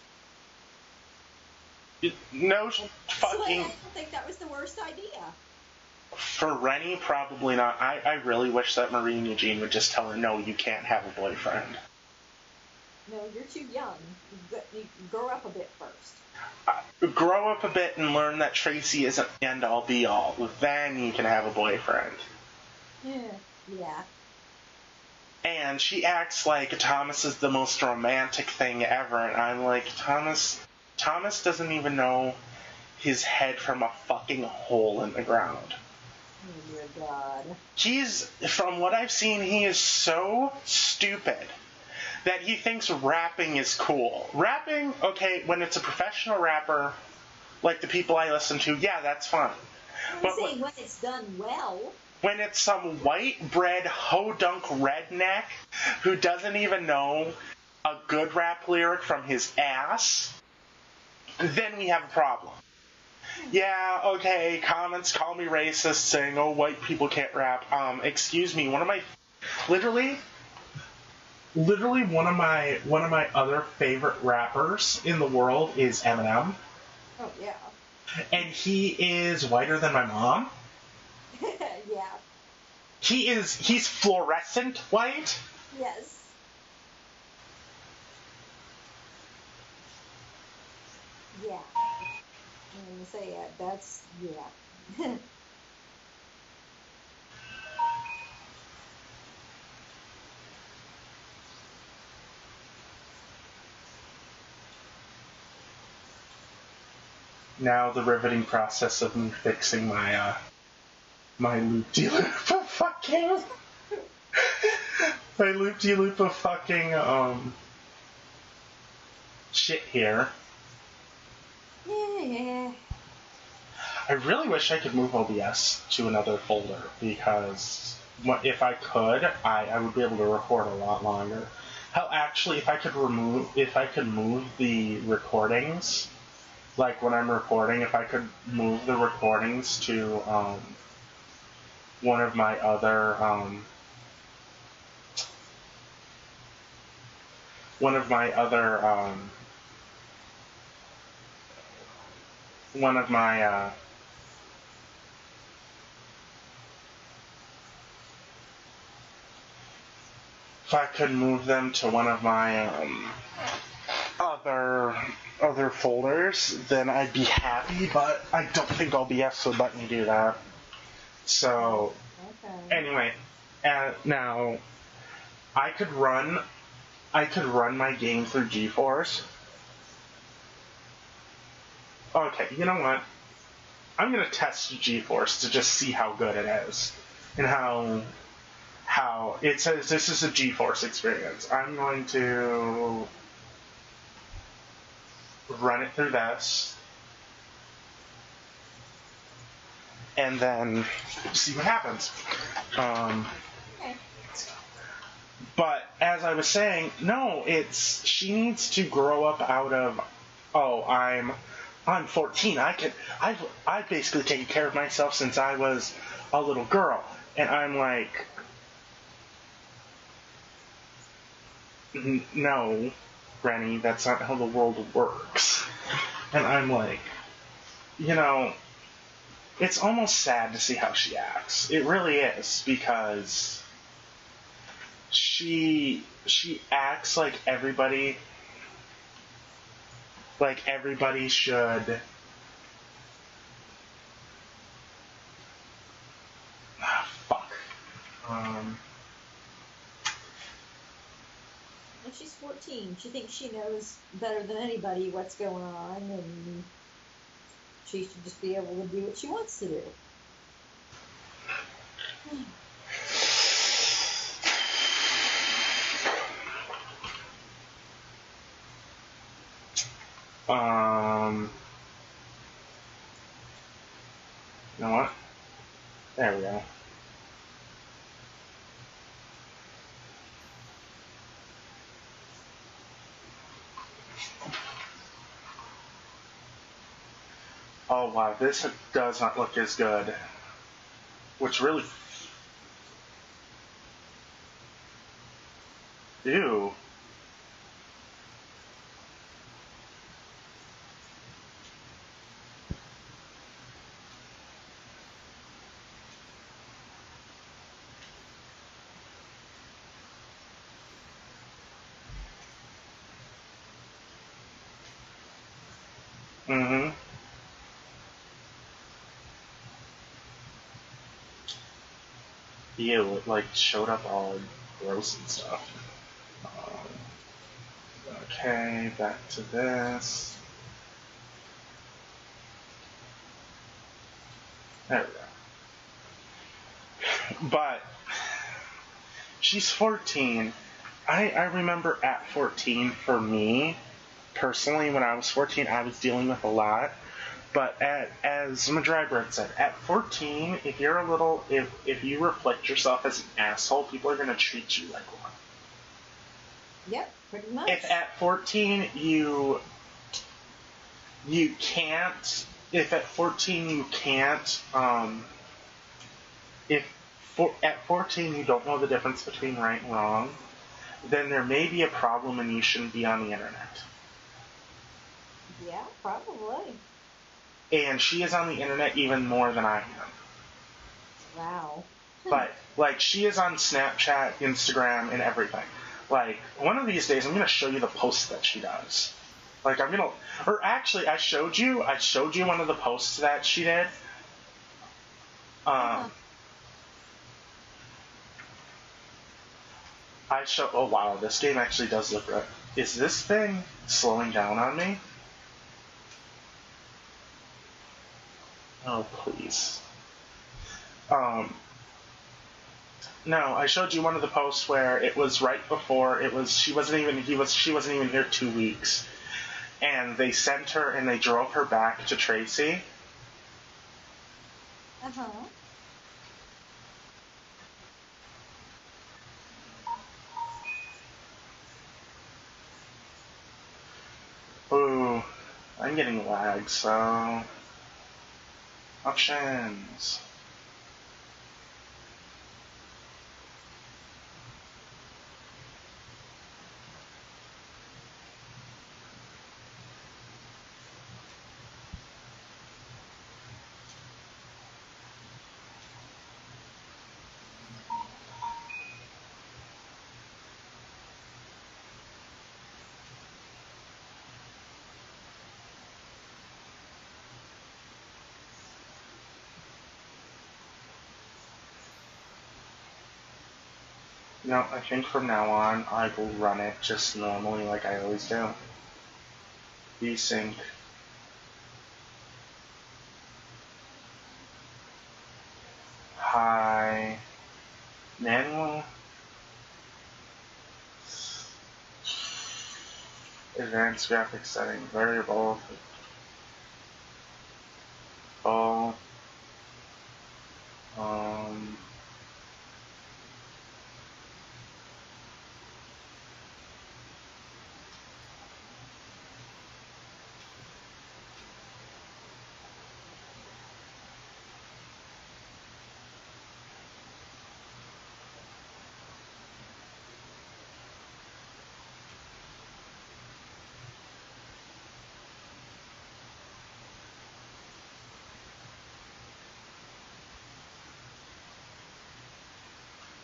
[SPEAKER 1] No
[SPEAKER 2] So
[SPEAKER 1] fucking...
[SPEAKER 2] I don't think that was the worst idea.
[SPEAKER 1] For Rennie, probably not. I really wish that Marie and Eugene would just tell her, no, you can't have a boyfriend.
[SPEAKER 2] No, you're too young. You grow up a bit first.
[SPEAKER 1] Grow up a bit and learn that Tracy isn't the end-all be-all. Then you can have a boyfriend.
[SPEAKER 2] Yeah.
[SPEAKER 1] And she acts like Thomas is the most romantic thing ever, and I'm like, Thomas doesn't even know his head from a fucking hole in the ground.
[SPEAKER 2] Oh, dear God.
[SPEAKER 1] From what I've seen, he is so stupid that he thinks rapping is cool. Rapping, okay, when it's a professional rapper, like the people I listen to, yeah, that's fine.
[SPEAKER 2] I'm saying when it's done well.
[SPEAKER 1] When it's some white bread ho-dunk redneck who doesn't even know a good rap lyric from his ass, then we have a problem. Yeah, okay, comments call me racist saying, oh, white people can't rap. Excuse me, literally one of my other favorite rappers in the world is Eminem.
[SPEAKER 2] Oh, yeah.
[SPEAKER 1] And he is whiter than my mom.
[SPEAKER 2] Yeah.
[SPEAKER 1] He's fluorescent white.
[SPEAKER 2] Yes. Yeah. I'm going to say that's, yeah.
[SPEAKER 1] Now the riveting process of me fixing my loop-de-loop of fucking... my loop-de-loop of fucking, shit here.
[SPEAKER 2] Yeah.
[SPEAKER 1] I really wish I could move OBS to another folder, because if I could, I would be able to record a lot longer. Hell, actually, if I could move the recordings, like when I'm recording, if I could move the recordings to, one of my other, if I could move them to one of my other folders, then I'd be happy, but I don't think OBS would let me do that. So,
[SPEAKER 2] Okay.
[SPEAKER 1] anyway, now, I could run my game through GeForce. Okay, you know what? I'm gonna test GeForce to just see how good it is. And how it says this is a GeForce experience. I'm going to run it through this. And then see what happens.
[SPEAKER 2] Okay.
[SPEAKER 1] But as I was saying, no, she needs to grow up out of, oh, I'm 14. I've basically taken care of myself since I was a little girl. And I'm like, no, Rennie, that's not how the world works. And I'm like, it's almost sad to see how she acts. It really is, because she acts like everybody should. Fuck.
[SPEAKER 2] And she's 14. She thinks she knows better than anybody what's going on, and she should just be able to do what she wants to do.
[SPEAKER 1] You know what? There we go. Oh wow, this does not look as good. Which really... Ew. Mm-hmm. Ew, it like showed up all gross and stuff. Okay, back to this. There we go. But she's 14. I remember at 14, for me, personally, when I was 14, I was dealing with a lot. But as Madrybird said, at 14, if you're a little, if you reflect yourself as an asshole, people are going to treat you like one.
[SPEAKER 2] Yep, pretty much.
[SPEAKER 1] If at 14 you can't, if at 14 you can't, at 14 you don't know the difference between right and wrong, then there may be a problem and you shouldn't be on the internet.
[SPEAKER 2] Yeah, probably.
[SPEAKER 1] And she is on the internet even more than I am.
[SPEAKER 2] Wow.
[SPEAKER 1] But, like, she is on Snapchat, Instagram, and everything. Like, one of these days I'm going to show you the posts that she does. Like, I'm going to... Or actually, I showed you one of the posts that she did. Oh, wow, this game actually does look good. Is this thing slowing down on me? Oh, please. No, I showed you one of the posts where it was right before she wasn't even here 2 weeks. And they sent her and they drove her back to Tracy.
[SPEAKER 2] Uh-huh.
[SPEAKER 1] Ooh, I'm getting lag, so... Options. No, I think from now on I will run it just normally like I always do. Vsync. Hi. Manual. Advanced graphics setting. Variable. All.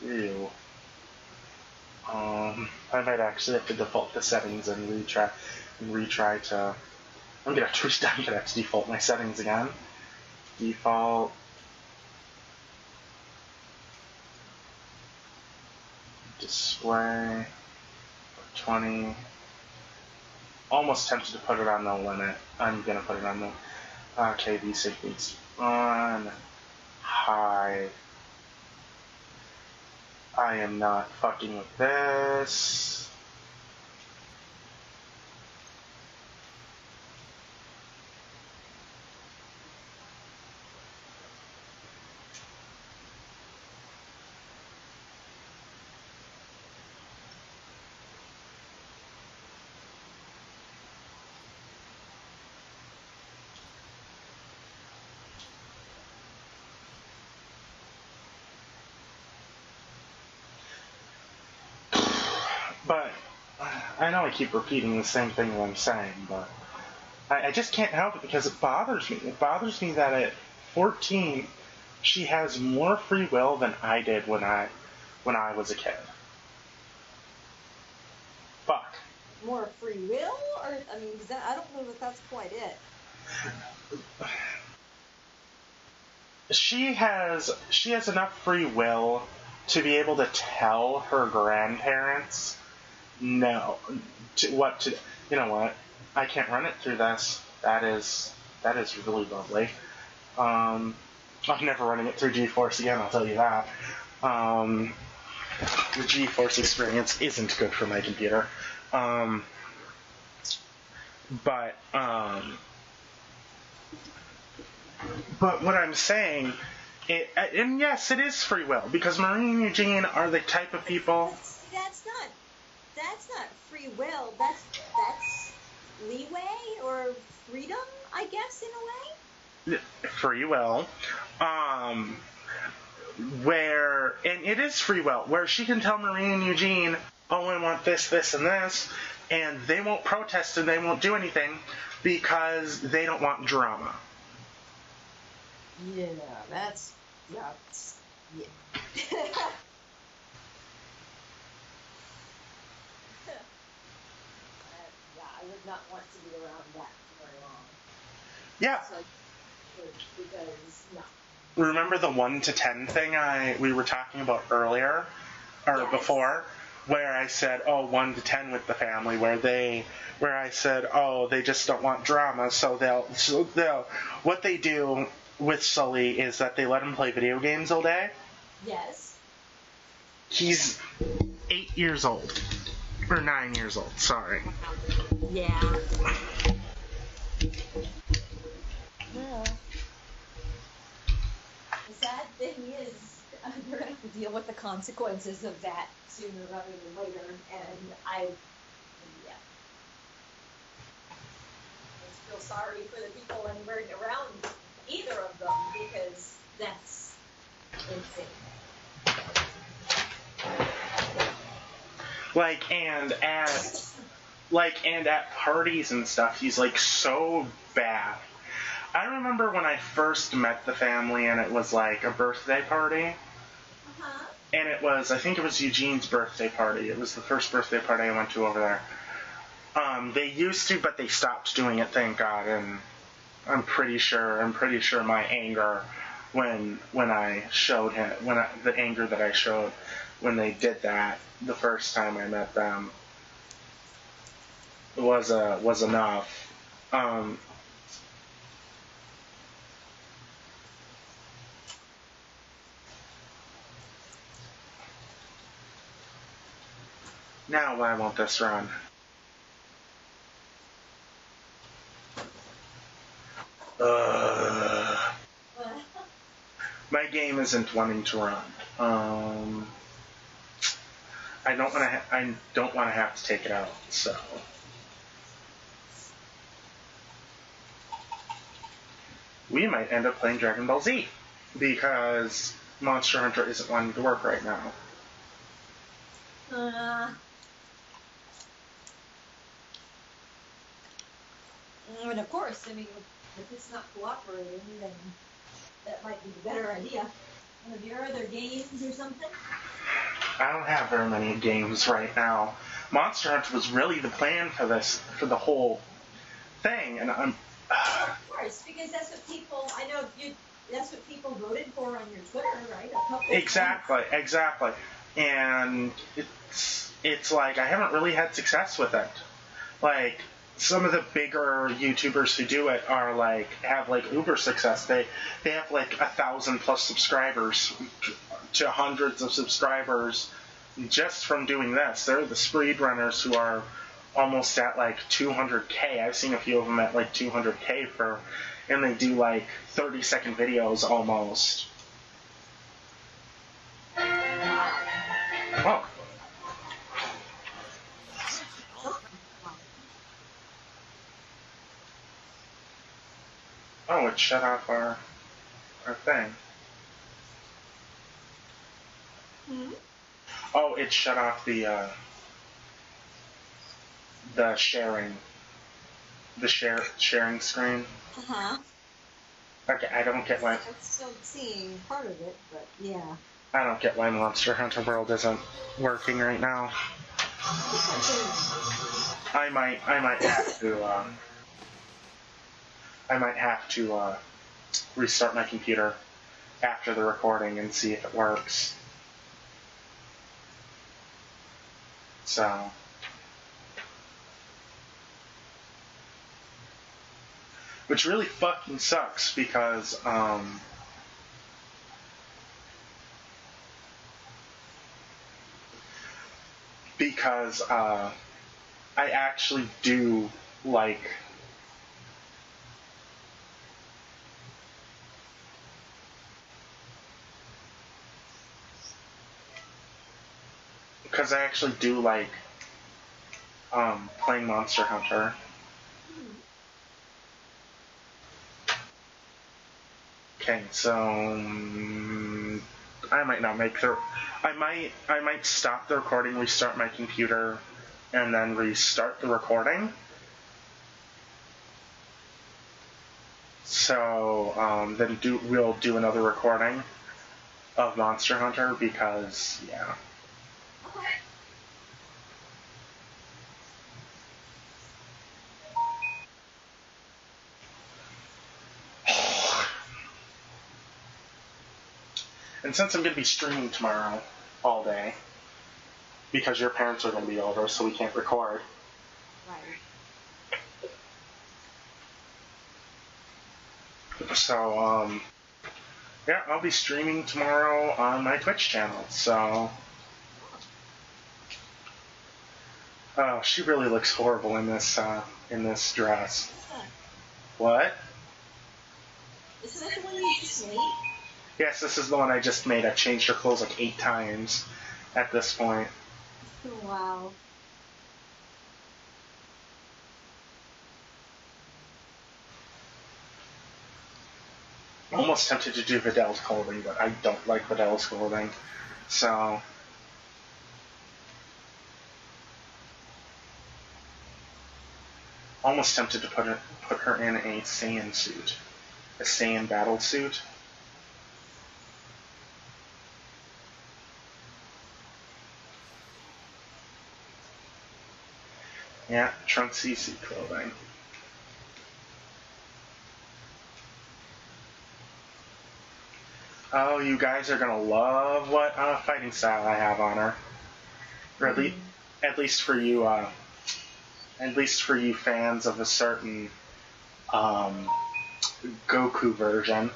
[SPEAKER 1] Ew. I might actually have to default the settings and retry to... I'm gonna have to default my settings again. Default. Display. 20. Almost tempted to put it on no limit. I'm gonna put it on no... Okay, VSync needs on. High. I am not fucking with this. But I know I keep repeating the same thing that I'm saying, but I just can't help it because it bothers me. It bothers me that at 14, she has more free will than I did when I was a kid. Fuck.
[SPEAKER 2] More free will, or I mean, I don't know that that's quite it.
[SPEAKER 1] She has enough free will to be able to tell her grandparents no. You know what? I can't run it through this. That is really lovely. I'm never running it through GeForce again, I'll tell you that. The GeForce experience isn't good for my computer. But what I'm saying, and yes, it is free will, because Marie and Eugene are the type of people...
[SPEAKER 2] That's not free will. That's leeway or freedom, I guess, in a way.
[SPEAKER 1] Free will. Where, and it is free will, where she can tell Marie and Eugene, oh, I want this, this, and this, and they won't protest and they won't do anything because they don't want drama.
[SPEAKER 2] Yeah. I would not want to be around that for very long.
[SPEAKER 1] Yeah.
[SPEAKER 2] So, because, no.
[SPEAKER 1] Remember the 1 to 10 thing we were talking about earlier, or
[SPEAKER 2] yes.
[SPEAKER 1] before, where I said, 1 to 10 with the family, where I said, they just don't want drama, so they'll what they do with Sully is that they let him play video games all day.
[SPEAKER 2] Yes.
[SPEAKER 1] He's 8 years old. Or 9 years old, sorry.
[SPEAKER 2] Yeah. Well, the sad thing is, you're going to have to deal with the consequences of that sooner rather than later, and I feel sorry for the people anywhere around either of them, because that's insane.
[SPEAKER 1] And at parties and stuff, he's like so bad. I remember when I first met the family, and it was like a birthday party.
[SPEAKER 2] Uh-huh.
[SPEAKER 1] And I think it was Eugene's birthday party. It was the first birthday party I went to over there. They used to, but they stopped doing it, thank God. And I'm pretty sure my anger when I showed him, the anger that I showed when they did that the first time I met them was enough. Now why won't this run? My game isn't wanting to run. I don't want to have to take it out, so. We might end up playing Dragon Ball Z, because Monster Hunter isn't wanting to work right now.
[SPEAKER 2] And of course, I mean, if it's not cooperating, then that might be the better idea. One of your other games or something?
[SPEAKER 1] I don't have very many games right now. Monster Hunter was really the plan for the whole thing, and I'm...
[SPEAKER 2] Of course, because that's what people, that's what people voted for on your Twitter, right?
[SPEAKER 1] Exactly. And it's like, I haven't really had success with it. Like, some of the bigger YouTubers who do it are have uber success. They have 1,000+ subscribers to hundreds of subscribers just from doing this. They're the speedrunners who are almost at 200K. I've seen a few of them at 200K and they do 30-second videos almost. Oh. Oh, it shut off our thing.
[SPEAKER 2] Hmm?
[SPEAKER 1] Oh, it shut off the the sharing screen.
[SPEAKER 2] Uh-huh.
[SPEAKER 1] Okay, I don't get why.
[SPEAKER 2] I'm still seeing part of it, but yeah.
[SPEAKER 1] I don't get why Monster Hunter World isn't working right now. I might have to restart my computer after the recording and see if it works. So, which really fucking sucks because I actually do like playing Monster Hunter. Okay, so I might not make the. I might stop the recording, restart my computer, and then restart the recording. So then we'll do another recording of Monster Hunter because yeah. And since I'm going to be streaming tomorrow all day, because your parents are going to be over, so we can't record.
[SPEAKER 2] Right.
[SPEAKER 1] So, yeah, I'll be streaming tomorrow on my Twitch channel, so. Oh, she really looks horrible in this dress. What?
[SPEAKER 2] Isn't that the one you just made?
[SPEAKER 1] Yes, this is the one I just made. I've changed her clothes like 8 times at this point.
[SPEAKER 2] Wow.
[SPEAKER 1] Almost tempted to do Vidal's clothing, but I don't like Vidal's clothing. So. Almost tempted to put her in a Saiyan suit. A Saiyan battle suit. Yeah, Trunk CC clothing. Oh, you guys are gonna love what fighting style I have on her. Or at least for you fans of a certain Goku version.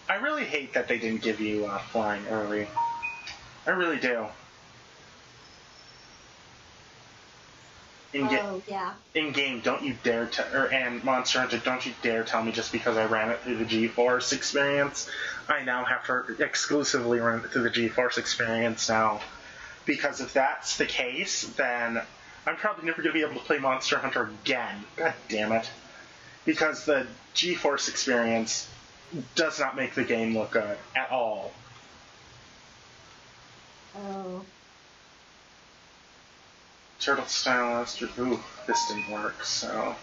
[SPEAKER 1] I really hate that they didn't give you flying early. I really do. In game, don't you dare and Monster Hunter, don't you dare tell me just because I ran it through the GeForce experience, I now have to exclusively run it through the GeForce experience now. Because if that's the case, then I'm probably never going to be able to play Monster Hunter again. God damn it. Because the GeForce experience does not make the game look good at all.
[SPEAKER 2] Oh.
[SPEAKER 1] Turtle style Astro. Ooh, this didn't work, so.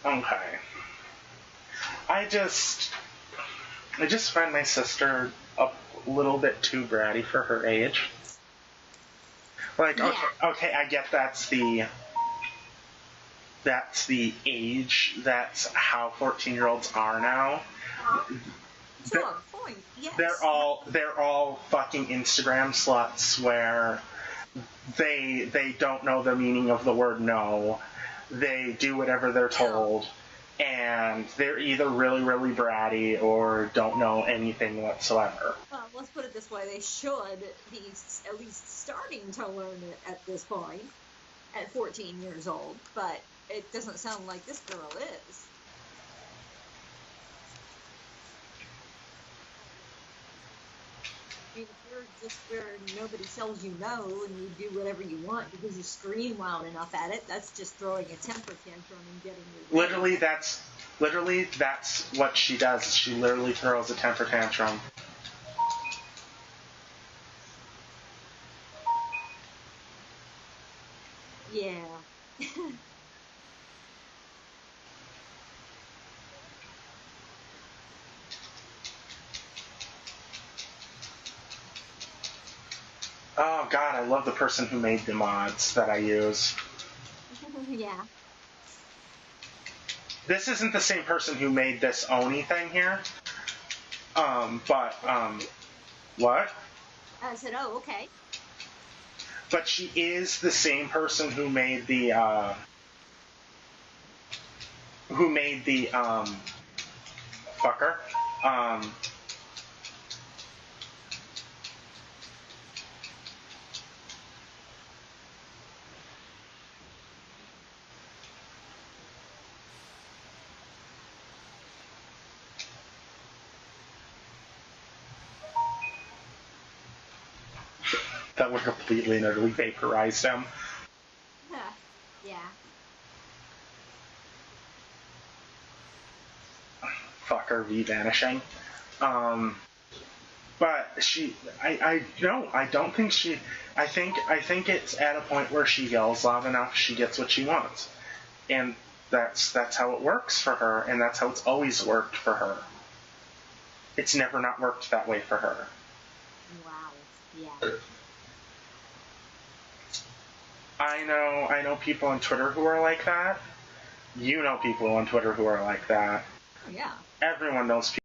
[SPEAKER 1] Okay. I just find my sister a little bit too bratty for her age. Like,
[SPEAKER 2] yeah.
[SPEAKER 1] Okay, I get that's the age, that's how 14-year-olds are now.
[SPEAKER 2] Sure, point, yes.
[SPEAKER 1] They're all fucking Instagram sluts where they don't know the meaning of the word no. They do whatever they're told, and they're either really, really bratty or don't know anything whatsoever.
[SPEAKER 2] let's put it this way, they should be at least starting to learn it at this point, at 14 years old, but it doesn't sound like this girl is. I mean, if you're just where nobody tells you no and you do whatever you want because you scream loud enough at it, that's just throwing a temper tantrum and getting your
[SPEAKER 1] Literally, that's what she does. She literally throws a temper tantrum.
[SPEAKER 2] Yeah.
[SPEAKER 1] Oh god, I love the person who made the mods that I use.
[SPEAKER 2] Yeah.
[SPEAKER 1] This isn't the same person who made this Oni thing here. What?
[SPEAKER 2] I said, oh, okay.
[SPEAKER 1] But she is the same person who made the, fucker. That would completely and utterly vaporized him.
[SPEAKER 2] Yeah.
[SPEAKER 1] Fucker V-vanishing. But I don't think she, I think it's at a point where she yells loud enough, she gets what she wants. And that's how it works for her, and that's how it's always worked for her. It's never not worked that way for her.
[SPEAKER 2] Wow. Yeah.
[SPEAKER 1] I know people on Twitter who are like that. You know people on Twitter who are like that.
[SPEAKER 2] Yeah.
[SPEAKER 1] Everyone knows people